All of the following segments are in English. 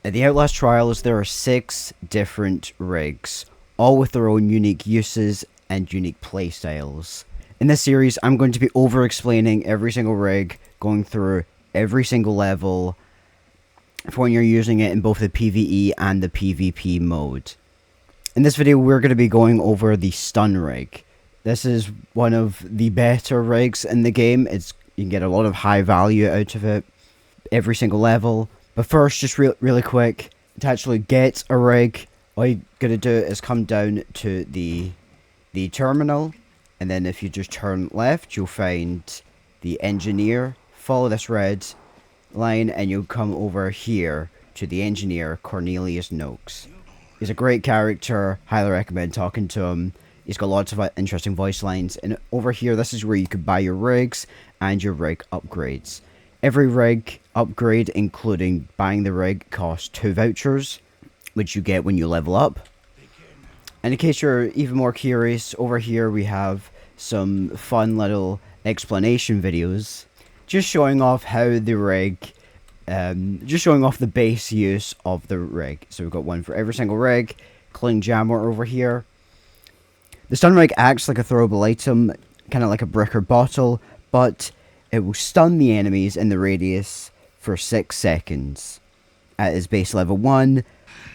At the Outlast Trials, there are 6 different rigs, all with their own unique uses and unique playstyles. In this series, I'm going to be over-explaining every single rig, going through every single level for when you're using it in both the PvE and the PvP mode. In this video, we're going to be going over the stun rig. This is one of the better rigs in the game. You can get a lot of high value out of it every single level. But first, just really quick, to actually get a rig, all you gotta do is come down to the terminal, and then if you just turn left, you'll find the engineer. Follow this red line, and you'll come over here to the engineer, Cornelius Noakes. He's a great character, highly recommend talking to him. He's got lots of interesting voice lines, and over here, this is where you can buy your rigs and your rig upgrades. Every rig upgrade, including buying the rig, costs 2 vouchers, which you get when you level up. And in case you're even more curious, over here we have some fun little explanation videos, just showing off how the rig, just showing off the base use of the rig. So we've got one for every single rig, including jammer over here. The stun rig acts like a throwable item, kind of like a brick or bottle, but it will stun the enemies in the radius for 6 seconds at its base level 1.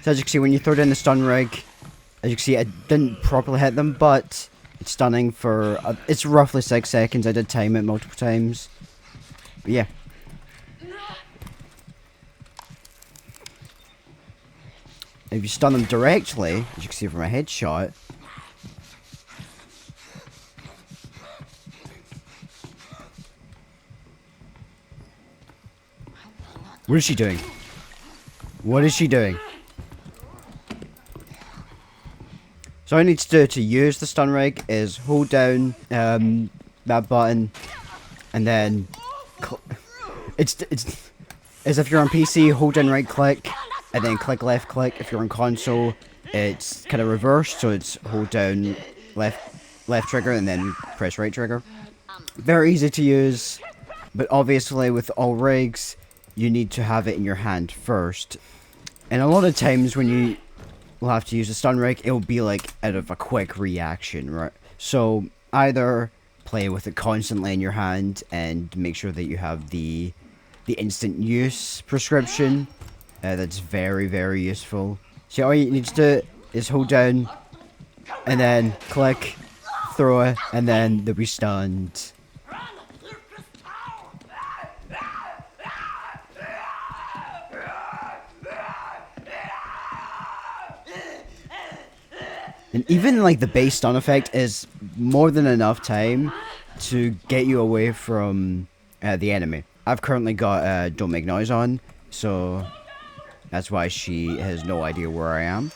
So as you can see, when you throw down the stun rig, as you can see, I didn't properly hit them, but it's stunning for, it's roughly 6 seconds. I did time it multiple times. But yeah. If you stun them directly, as you can see from a headshot, what is she doing? What is she doing? So all I need to do to use the stun rig is hold down that button, and then it's as if you're on PC, hold down right click, and then click left click. If you're on console, it's kind of reversed, so it's hold down left trigger and then press right trigger. Very easy to use, but obviously with all rigs, you need to have it in your hand first. And a lot of times when you will have to use a stun rig, it'll be like out of a quick reaction, right? So either play with it constantly in your hand and make sure that you have the instant use prescription. That's very, very useful. So all you need to do is hold down and then click, throw it, and then they'll be stunned. And even like the base stun effect is more than enough time to get you away from the enemy. I've currently got Don't Make Noise on, so that's why she has no idea where I am.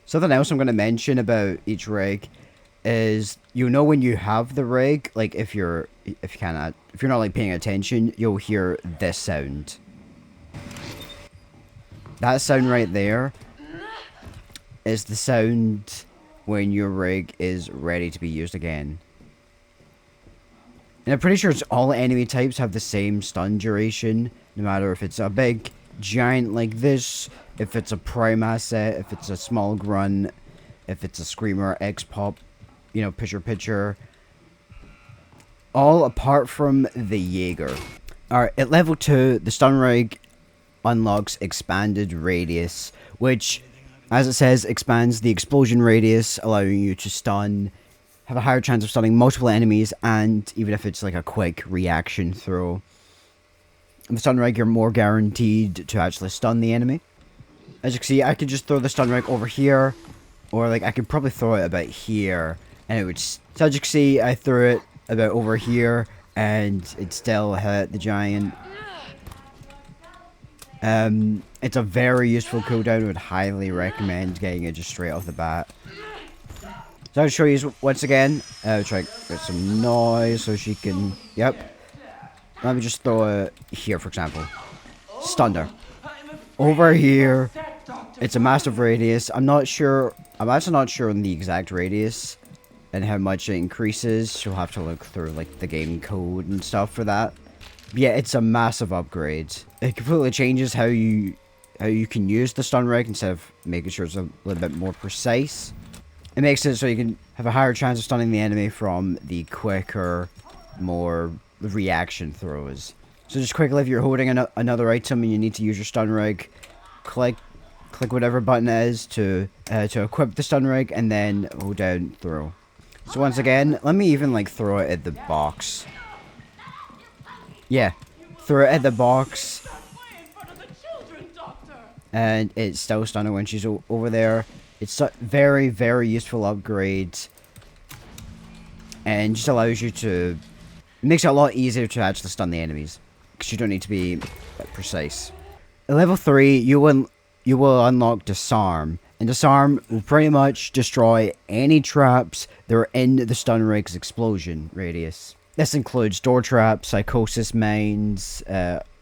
Something else I'm going to mention about each rig is you'll know when you have the rig, like if you're not like paying attention, you'll hear this sound. That sound right there is the sound when your rig is ready to be used again. And I'm pretty sure it's all enemy types have the same stun duration, no matter if it's a big giant like this, if it's a prime asset, if it's a small grunt, if it's a screamer, X-pop, you know, pitcher. All apart from the Jaeger. Alright, at level 2, the stun rig unlocks expanded radius, which, as it says, expands the explosion radius, allowing you to have a higher chance of stunning multiple enemies, and even if it's like a quick reaction throw. In the stun rig, you're more guaranteed to actually stun the enemy. As you can see, I could just throw the stun rig over here, or like I could probably throw it about here, and it would. So as you can see, I threw it about over here, and it still hit the giant. It's a very useful cooldown. I would highly recommend getting it just straight off the bat. So I'll show you once again. I'll try to get some noise so she can. Yep. Let me just throw it here, for example. Stunned her. Over here. It's a massive radius. I'm actually not sure on the exact radius and how much it increases. You'll have to look through like the game code and stuff for that. But yeah, it's a massive upgrade. It completely changes how you how you can use the stun rig instead of making sure it's a little bit more precise. It makes it so you can have a higher chance of stunning the enemy from the quicker, more reaction throws. So just quickly, if you're holding another item and you need to use your stun rig, click whatever button it is to equip the stun rig, and then hold down throw. So once again, let me even like throw it at the box. Yeah, throw it at the box. And it's still stunning when she's over there. It's a very, very useful upgrade. And just allows you to... It makes it a lot easier to actually stun the enemies. Because you don't need to be precise. At level 3, you will unlock Disarm. And Disarm will pretty much destroy any traps that are in the stun rig's explosion radius. This includes door traps, psychosis mines,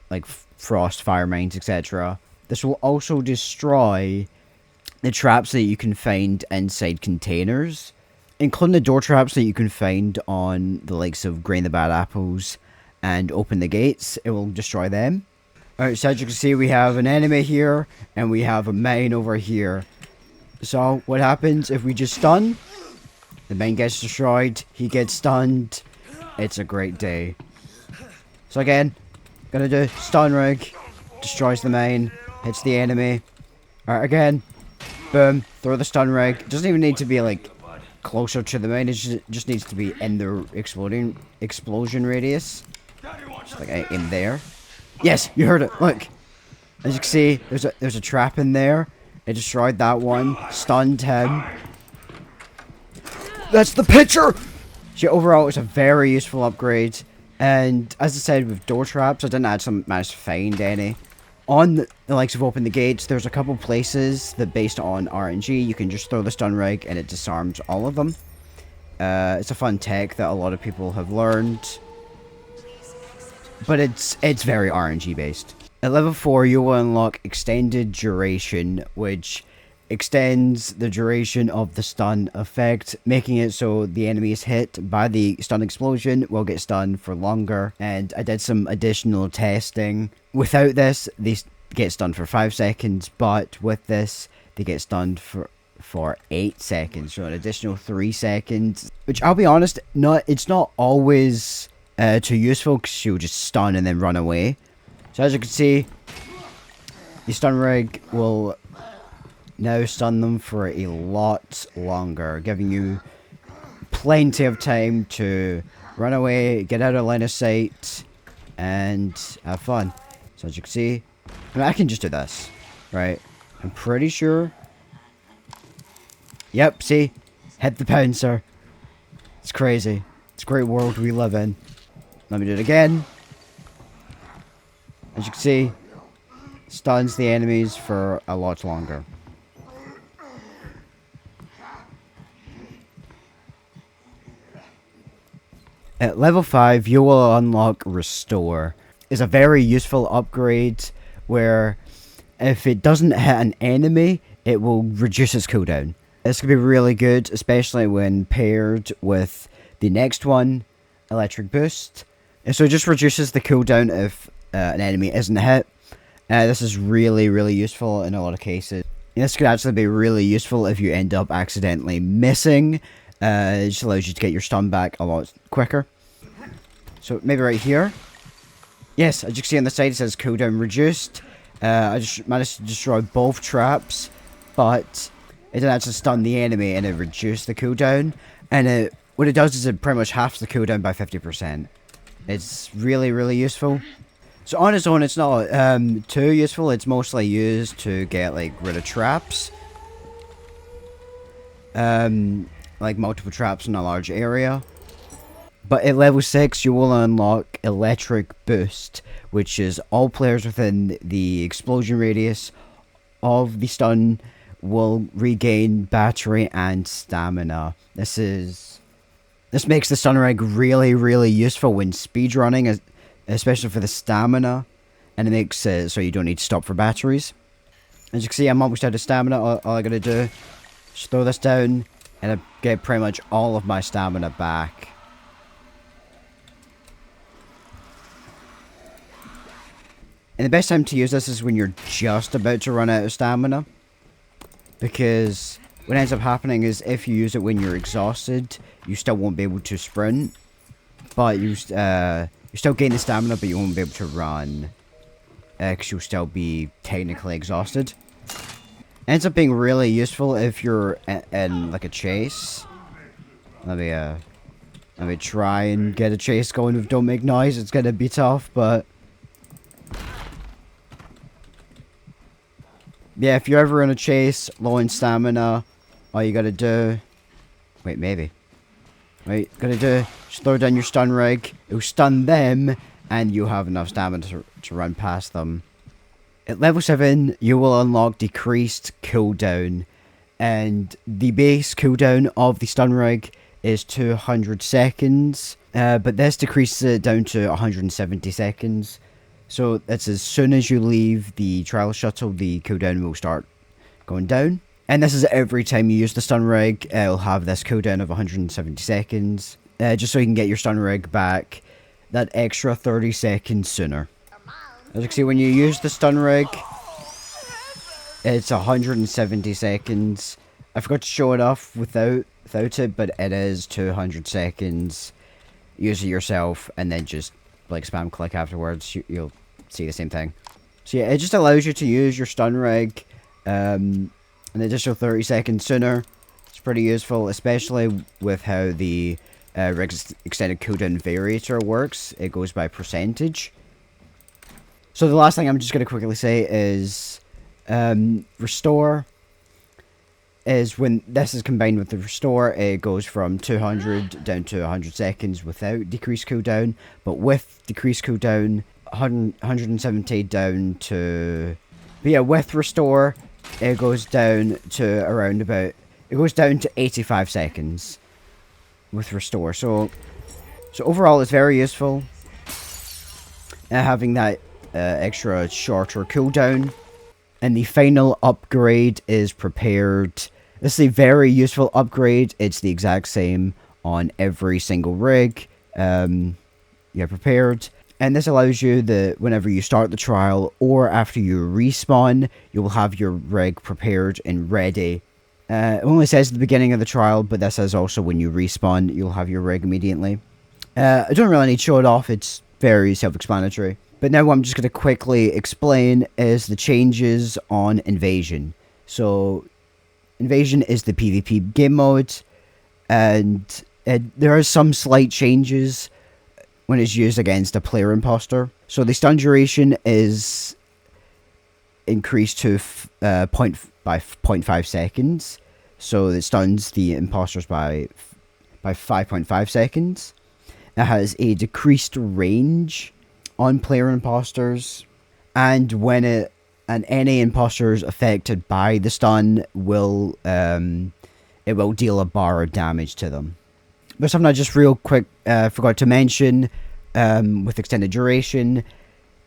like frost fire mines, etc. This will also destroy the traps that you can find inside containers, including the door traps that you can find on the likes of Grain the Bad Apples and Open the Gates. It will destroy them. Alright, so as you can see, we have an enemy here, and we have a mine over here. So, what happens if we just stun? The mine gets destroyed, he gets stunned. It's a great day. So again, gonna do stun rig, destroys the mine, hits the enemy. Alright, again, boom, throw the stun rig. Doesn't even need to be like closer to the mine, it just needs to be in the explosion radius. Just like in there. Yes, you heard it. Look, as you can see, there's a trap in there. It destroyed that one, stunned him. That's the picture. So overall, it's a very useful upgrade. And as I said, with door traps, I didn't actually manage to find any. On the likes of Open the Gates, there's a couple places that, based on RNG, you can just throw the stun rig and it disarms all of them. It's a fun tech that a lot of people have learned. But it's very RNG based. At level 4, you will unlock Extended Duration, which extends the duration of the stun effect, making it so the enemies hit by the stun explosion will get stunned for longer. And I did some additional testing. Without this, they get stunned for 5 seconds, but with this, they get stunned for 8 seconds, so an additional 3 seconds. Which, I'll be honest, it's not always too useful, because she'll just stun and then run away. So as you can see, the stun rig will now stun them for a lot longer, giving you plenty of time to run away, get out of line of sight, and have fun. So as you can see, I can just do this, right? I'm pretty sure. Yep, see? Hit the pouncer. It's crazy. It's a great world we live in. Let me do it again. As you can see, stuns the enemies for a lot longer. At level 5, you will unlock Restore. It's a very useful upgrade where if it doesn't hit an enemy, it will reduce its cooldown. This could be really good, especially when paired with the next one, Electric Boost. And so it just reduces the cooldown if an enemy isn't hit. This is really, really useful in a lot of cases. And this could actually be really useful if you end up accidentally missing. It just allows you to get your stun back a lot quicker. So maybe right here. Yes, as you can see on the side, it says cooldown reduced. I just managed to destroy both traps, but it didn't actually stun the enemy, and it reduced the cooldown. And what it does is it pretty much halves the cooldown by 50%. It's really, really useful. So on its own, it's not too useful. It's mostly used to get like rid of traps. Like multiple traps in a large area. But at level 6, you will unlock Electric Boost, which is all players within the explosion radius of the stun will regain battery and stamina. This makes the stun rig really, really useful when speedrunning, especially for the stamina, and it makes it so you don't need to stop for batteries. As you can see, I'm almost out of stamina. All I gotta do is throw this down, and I get pretty much all of my stamina back. And the best time to use this is when you're just about to run out of stamina. Because what ends up happening is if you use it when you're exhausted, you still won't be able to sprint. But you still gain the stamina, but you won't be able to run. Because you'll still be technically exhausted. Ends up being really useful if you're in like a chase. Let me try and get a chase going with Don't Make Noise. It's gonna be tough, but yeah, if you're ever in a chase, low in stamina, all you gotta do... Wait, maybe. Wait, gotta do... Just throw down your stun rig. It'll stun them, and you'll have enough stamina to run past them. At level 7, you will unlock decreased cooldown. And the base cooldown of the stun rig is 200 seconds. But this decreases it down to 170 seconds. So that's as soon as you leave the trial shuttle, the cooldown will start going down. And this is every time you use the stun rig, it'll have this cooldown of 170 seconds. Just so you can get your stun rig back that extra 30 seconds sooner. As you can see, when you use the stun rig, it's 170 seconds. I forgot to show it off without it, but it is 200 seconds. Use it yourself, and then just like spam click afterwards. You'll see the same thing. So yeah, it just allows you to use your stun rig an additional 30 seconds sooner. It's pretty useful, especially with how the rig's extended cooldown variator works. It goes by percentage. So the last thing I'm just going to quickly say is restore is when this is combined with the restore, it goes from 200 down to 100 seconds without decreased cooldown, but with decreased cooldown, 170 down to... But yeah, with restore, it goes down to around about... It goes down to 85 seconds with restore. So overall, it's very useful having that extra shorter cooldown. And the final upgrade is prepared. This is a very useful upgrade. It's the exact same on every single rig. Prepared. And this allows you that whenever you start the trial or after you respawn, you will have your rig prepared and ready. It only says at the beginning of the trial, but this says also when you respawn, you'll have your rig immediately. I don't really need to show it off. It's very self-explanatory. But now what I'm just going to quickly explain is the changes on Invasion. So, Invasion is the PvP game mode, and there are some slight changes when it's used against a player imposter. So the stun duration is increased to 0.5 seconds. So it stuns the imposters by 5.5 seconds. It has a decreased range on player imposters, and when any imposters affected by the stun will it will deal a bar of damage to them. But something I just real quick forgot to mention with extended duration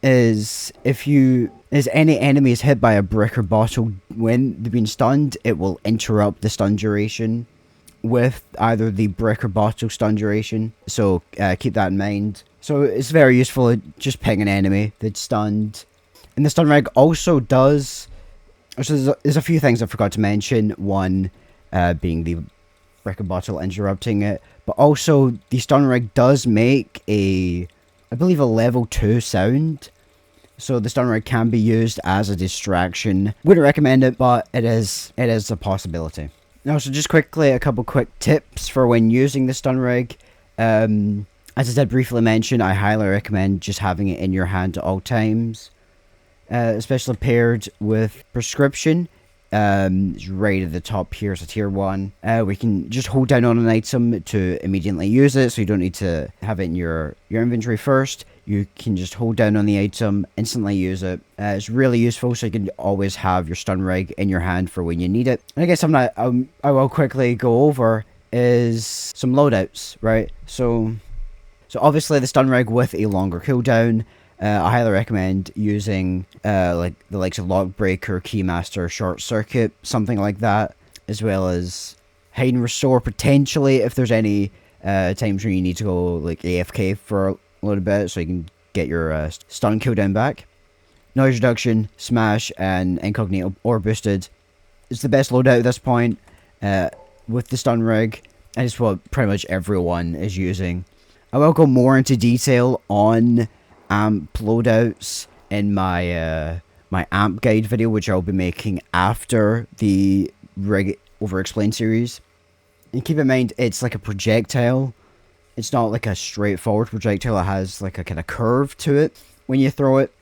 is if any enemy is hit by a brick or bottle when they've been stunned, it will interrupt the stun duration with either the brick or bottle stun duration. So keep that in mind. So it's very useful at just ping an enemy that's stunned. And the stun rig also does... So there's a few things I forgot to mention. One being the brick or bottle interrupting it. But also the stun rig does make I believe a level 2 sound. So the stun rig can be used as a distraction. Wouldn't recommend it, but it is a possibility. Now, so just quickly, a couple quick tips for when using the stun rig. As I did briefly mention, I highly recommend just having it in your hand at all times. Especially paired with prescription. It's right at the top here, so tier 1. We can just hold down on an item to immediately use it, so you don't need to have it in your inventory first. You can just hold down on the item, instantly use it. It's really useful, so you can always have your stun rig in your hand for when you need it. And I guess something I will quickly go over is some loadouts, right? So obviously the stun rig with a longer cooldown. I highly recommend using like the likes of Lockbreaker, Keymaster, Short Circuit, something like that, as well as hide and restore potentially if there's any times where you need to go like AFK for a little bit so you can get your stun cooldown back. noise reduction, smash, and incognito or boosted. It's the best loadout at this point with the stun rig, and it's what pretty much everyone is using. I will go more into detail on amp loadouts in my my amp guide video, which I'll be making after the rig Overexplained series. And keep in mind, it's like a projectile. It's not like a straightforward projectile. It has like a kind of curve to it when you throw it.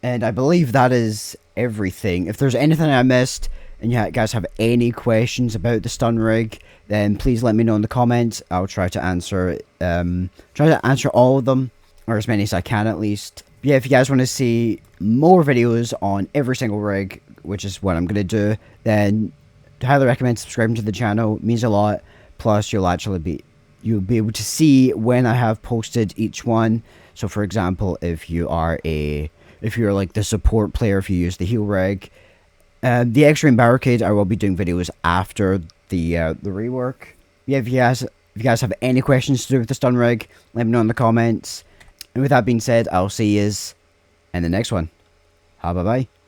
And I believe that is everything. If there's anything I missed, and you guys have any questions about the stun rig, then please let me know in the comments. I'll try to answer all of them, or as many as I can at least. But yeah, if you guys want to see more videos on every single rig, which is what I'm going to do, then I highly recommend subscribing to the channel. It means a lot. Plus, you'll be able to see when I have posted each one. So for example, if you're like the support player, if you use the heal rig, the Extreme Barricade, I will be doing videos after the rework. Yeah, if you guys have any questions to do with the stun rig, let me know in the comments. And with that being said, I'll see you in the next one. Bye bye.